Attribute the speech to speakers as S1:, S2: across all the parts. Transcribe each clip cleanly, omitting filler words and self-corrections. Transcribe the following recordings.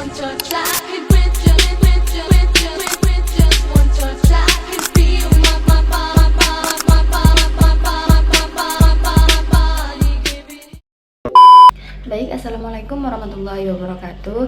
S1: one touch, I could with you, with just one touch, I could feel my body giving.
S2: Baik, assalamualaikum warahmatullahi wabarakatuh.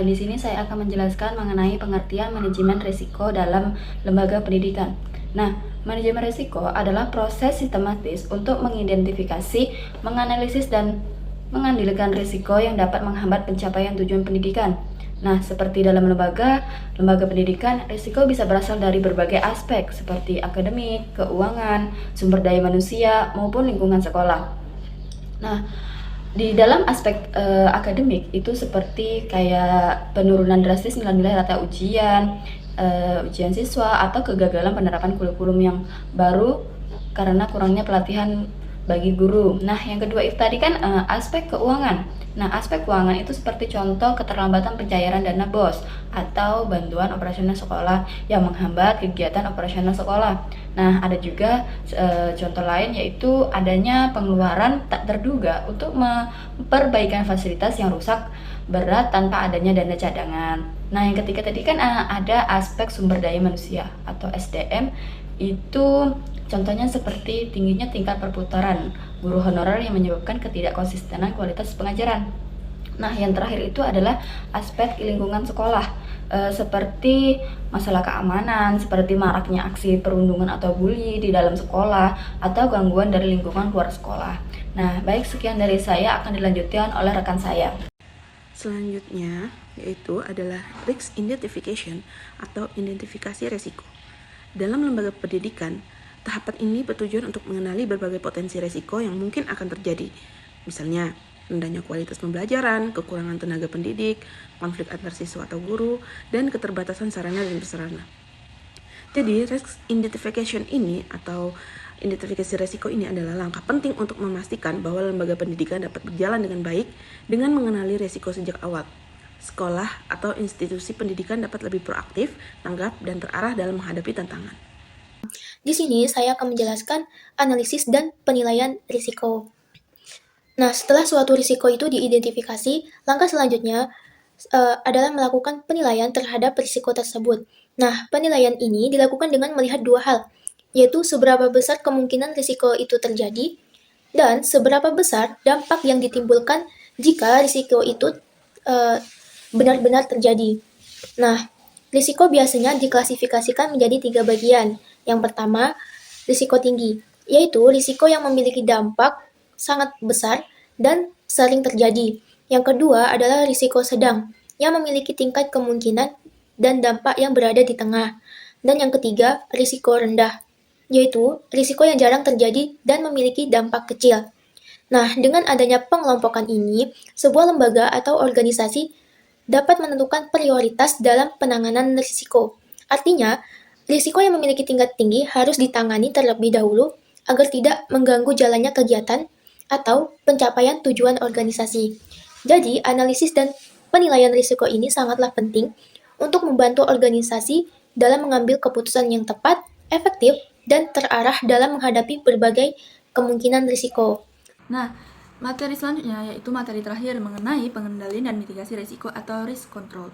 S2: Di sini saya akan menjelaskan mengenai pengertian manajemen risiko dalam lembaga pendidikan. Nah, manajemen risiko adalah proses sistematis untuk mengidentifikasi, menganalisis, dan mengandalkan risiko yang dapat menghambat pencapaian tujuan pendidikan. Nah, seperti dalam lembaga pendidikan, risiko bisa berasal dari berbagai aspek seperti akademik, keuangan, sumber daya manusia, maupun lingkungan sekolah. Nah, di dalam aspek akademik itu seperti kayak penurunan drastis nilai-nilai rata ujian siswa, atau kegagalan penerapan kurikulum yang baru karena kurangnya pelatihan bagi guru. Nah, yang kedua itu tadi kan aspek keuangan. Nah, aspek keuangan itu seperti contoh keterlambatan pencairan dana BOS atau bantuan operasional sekolah yang menghambat kegiatan operasional sekolah. Nah, ada juga contoh lain yaitu adanya pengeluaran tak terduga untuk memperbaikan fasilitas yang rusak berat tanpa adanya dana cadangan. Nah, yang ketiga tadi kan ada aspek sumber daya manusia atau SDM. Itu contohnya seperti tingginya tingkat perputaran guru honorer yang menyebabkan ketidakkonsistenan kualitas pengajaran. Nah, yang terakhir itu adalah aspek lingkungan sekolah, seperti masalah keamanan, seperti maraknya aksi perundungan atau bully di dalam sekolah, atau gangguan dari lingkungan luar sekolah. Nah, baik, sekian dari saya, akan dilanjutkan oleh rekan saya.
S3: Selanjutnya yaitu adalah risk identification atau identifikasi resiko. Dalam lembaga pendidikan, tahapan ini bertujuan untuk mengenali berbagai potensi resiko yang mungkin akan terjadi. Misalnya, rendahnya kualitas pembelajaran, kekurangan tenaga pendidik, konflik antar siswa atau guru, dan keterbatasan sarana dan prasarana. Jadi, risk identification ini atau identifikasi resiko ini adalah langkah penting untuk memastikan bahwa lembaga pendidikan dapat berjalan dengan baik dengan mengenali resiko sejak awal. Sekolah atau institusi pendidikan dapat lebih proaktif, tanggap, dan terarah dalam menghadapi tantangan.
S4: Di sini saya akan menjelaskan analisis dan penilaian risiko. Nah, setelah suatu risiko itu diidentifikasi, langkah selanjutnya adalah melakukan penilaian terhadap risiko tersebut. Nah, penilaian ini dilakukan dengan melihat dua hal, yaitu seberapa besar kemungkinan risiko itu terjadi dan seberapa besar dampak yang ditimbulkan jika risiko itu benar-benar terjadi. Nah, risiko biasanya diklasifikasikan menjadi 3 bagian. Yang pertama, risiko tinggi, yaitu risiko yang memiliki dampak sangat besar dan sering terjadi. Yang kedua adalah risiko sedang, yang memiliki tingkat kemungkinan dan dampak yang berada di tengah. Dan yang ketiga, risiko rendah, yaitu risiko yang jarang terjadi dan memiliki dampak kecil. Nah, dengan adanya pengelompokan ini, sebuah lembaga atau organisasi dapat menentukan prioritas dalam penanganan risiko. Artinya, risiko yang memiliki tingkat tinggi harus ditangani terlebih dahulu agar tidak mengganggu jalannya kegiatan atau pencapaian tujuan organisasi. Jadi, analisis dan penilaian risiko ini sangatlah penting untuk membantu organisasi dalam mengambil keputusan yang tepat, efektif, dan terarah dalam menghadapi berbagai kemungkinan risiko.
S5: Nah, materi selanjutnya yaitu materi terakhir mengenai pengendalian dan mitigasi risiko atau risk control.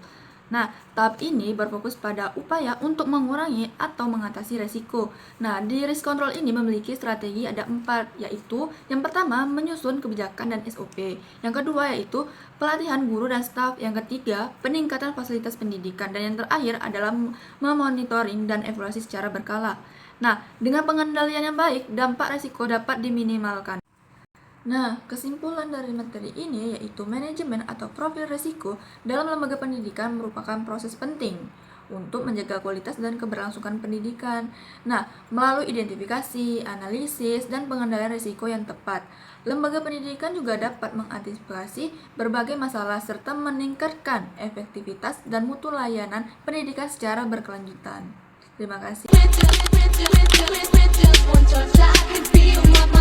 S5: Nah, tahap ini berfokus pada upaya untuk mengurangi atau mengatasi risiko. Nah, di risk control ini memiliki strategi ada 4, yaitu yang pertama menyusun kebijakan dan SOP, yang kedua yaitu pelatihan guru dan staf, yang ketiga peningkatan fasilitas pendidikan, dan yang terakhir adalah memonitoring dan evaluasi secara berkala. Nah, dengan pengendalian yang baik, dampak risiko dapat diminimalkan. Nah, kesimpulan dari materi ini yaitu manajemen atau profil risiko dalam lembaga pendidikan merupakan proses penting untuk menjaga kualitas dan keberlangsungan pendidikan. Nah, melalui identifikasi, analisis, dan pengendalian risiko yang tepat, lembaga pendidikan juga dapat mengantisipasi berbagai masalah serta meningkatkan efektivitas dan mutu layanan pendidikan secara berkelanjutan. Terima kasih.
S1: With just one touch, I could feel my